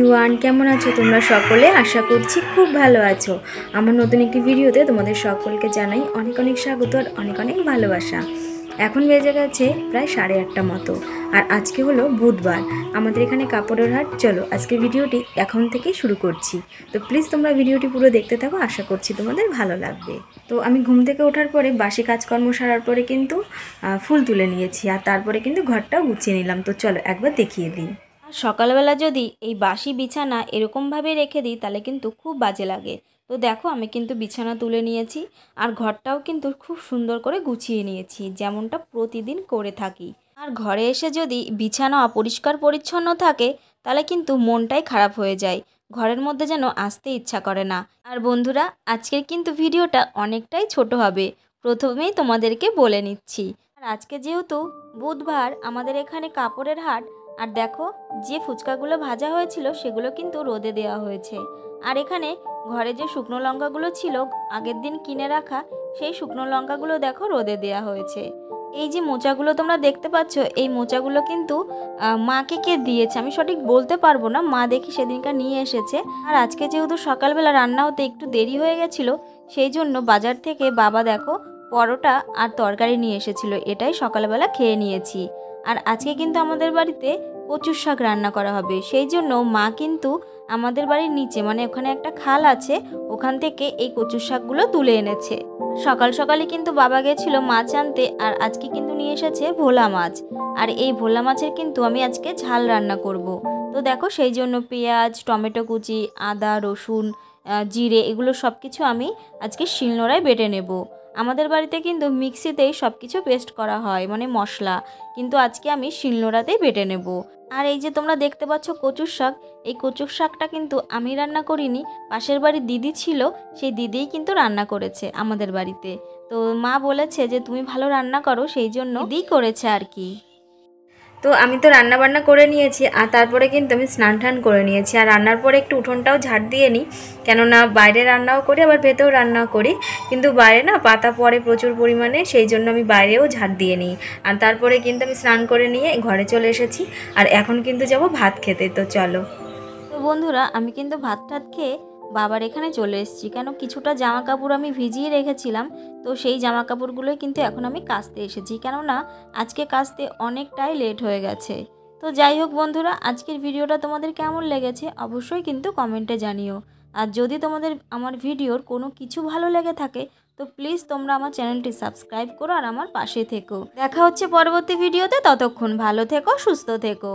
Everyone, কেমন আছো তোমরা সকলে? আশা করছি খুব ভালো আছো। আমার নতুন একটি ভিডিওতে তোমাদের সকলকে জানাই অনেক অনেক স্বাগত আর অনেক অনেক ভালোবাসা। এখন বেজে গেছে প্রায় 8:30 মতো, আর আজকে হলো বুধবার। আমাদের এখানে কাপড়ের হাট। চলো আজকে ভিডিওটি এখন থেকেই শুরু করছি। তো প্লিজ তোমরা ভিডিওটি পুরো দেখতে থাকো, আশা করছি তোমাদের ভালো লাগবে। তো আমি ঘুম থেকে ওঠার পরে বাসি কাজকর্ম সারার পরে কিন্তু ফুল তুলে নিয়েছি, আর তারপরে কিন্তু ঘরটাও গুছিয়ে নিলাম। তো চলো একবার দেখিয়ে দিই। সকালবেলা যদি এই বাসি বিছানা এরকমভাবে রেখে দিই তাহলে কিন্তু খুব বাজে লাগে। তো দেখো আমি কিন্তু বিছানা তুলে নিয়েছি, আর ঘরটাও কিন্তু খুব সুন্দর করে গুছিয়ে নিয়েছি, যেমনটা প্রতিদিন করে থাকি। আর ঘরে এসে যদি বিছানা অপরিষ্কার পরিচ্ছন্ন থাকে তাহলে কিন্তু মনটাই খারাপ হয়ে যায়, ঘরের মধ্যে যেন আসতে ইচ্ছা করে না। আর বন্ধুরা, আজকের কিন্তু ভিডিওটা অনেকটাই ছোট হবে, প্রথমেই তোমাদেরকে বলে নিচ্ছি। আর আজকে যেহেতু বুধবার, আমাদের এখানে কাপড়ের হাট। আর দেখো, যে ফুচকাগুলো ভাজা হয়েছিল সেগুলো কিন্তু রোদে দেওয়া হয়েছে। আর এখানে ঘরে যে শুকনো লঙ্কাগুলো ছিল আগের দিন কিনে রাখা, সেই শুকনো লঙ্কাগুলো দেখো রোদে দেওয়া হয়েছে। এই যে মোচাগুলো তোমরা দেখতে পাচ্ছ, এই মোচাগুলো কিন্তু মাকে কে দিয়েছে আমি সঠিক বলতে পারবো না, মা দেখি সেদিনকার নিয়ে এসেছে। আর আজকে যেহেতু সকালবেলা রান্না হতে একটু দেরি হয়ে গেছিলো, সেই জন্য বাজার থেকে বাবা দেখো পরোটা আর তরকারি নিয়ে এসেছিল, এটাই সকালবেলা খেয়ে নিয়েছি। আর আজকে কিন্তু আমাদের বাড়িতে কচুর শাক রান্না করা হবে, সেই জন্য মা কিন্তু আমাদের বাড়ির নিচে মানে ওখানে একটা খাল আছে, ওখান থেকে এই কচুর শাকগুলো তুলে এনেছে। সকাল সকালে কিন্তু বাবা গেছিল মাছ আনতে, আর আজকে কিন্তু নিয়ে এসেছে ভোলা মাছ। আর এই ভোলা মাছের কিন্তু আমি আজকে ঝাল রান্না করব। তো দেখো সেই জন্য পেঁয়াজ, টমেটো কুচি, আদা, রসুন, জিরে, এগুলো সব কিছু আমি আজকে শিলনোড়ায় বেটে নেব। আমাদের বাড়িতে কিন্তু মিক্সিতেই সব কিছু পেস্ট করা হয় মানে মশলা, কিন্তু আজকে আমি শিলনোড়াতেই বেটে নেব। আর এই যে তোমরা দেখতে পাচ্ছ কচুর শাক, এই কচুর শাকটা কিন্তু আমি রান্না করিনি, পাশের বাড়ির দিদি ছিল, সেই দিদিই কিন্তু রান্না করেছে আমাদের বাড়িতে। তো মা বলেছে যে তুমি ভালো রান্না করো, সেই জন্য দিদি করেছে আর কি। তো আমি তো রান্না বান্না করে নিয়েছি, আর তারপরে কিন্তু আমি স্নান টান করে নিয়েছি। আর রান্নার পরে একটু উঠোনটাও ঝাড় দিয়ে নিই, কেননা বাইরে রান্নাও করি আবার ভেতরেও রান্নাও করি, কিন্তু বাইরে না পাতা পড়ে প্রচুর পরিমাণে, সেই জন্য আমি বাইরেও ঝাড় দিয়ে নিই। আর তারপরে কিন্তু আমি স্নান করে নিয়ে ঘরে চলে এসেছি, আর এখন কিন্তু যাব ভাত খেতে। তো চলো। তো বন্ধুরা, আমি কিন্তু ভাত টাত খেয়ে বাবার এখানে চলে এসেছি, কেন কিছুটা জামা কাপড় আমি ভিজিয়ে রেখেছিলাম, তো সেই জামা কাপড়গুলোই কিন্তু এখন আমি কাচতে এসেছি, কেননা আজকে কাচতে অনেকটাই লেট হয়ে গেছে। তো যাই হোক বন্ধুরা, আজকের ভিডিওটা তোমাদের কেমন লেগেছে অবশ্যই কিন্তু কমেন্টে জানিও। আর যদি তোমাদের আমার ভিডিওর কোনো কিছু ভালো লেগে থাকে তো প্লিজ তোমরা আমার চ্যানেলটি সাবস্ক্রাইব করো আর আমার পাশে থেকো। দেখা হচ্ছে পরবর্তী ভিডিওতে, ততক্ষণ ভালো থেকো, সুস্থ থেকো।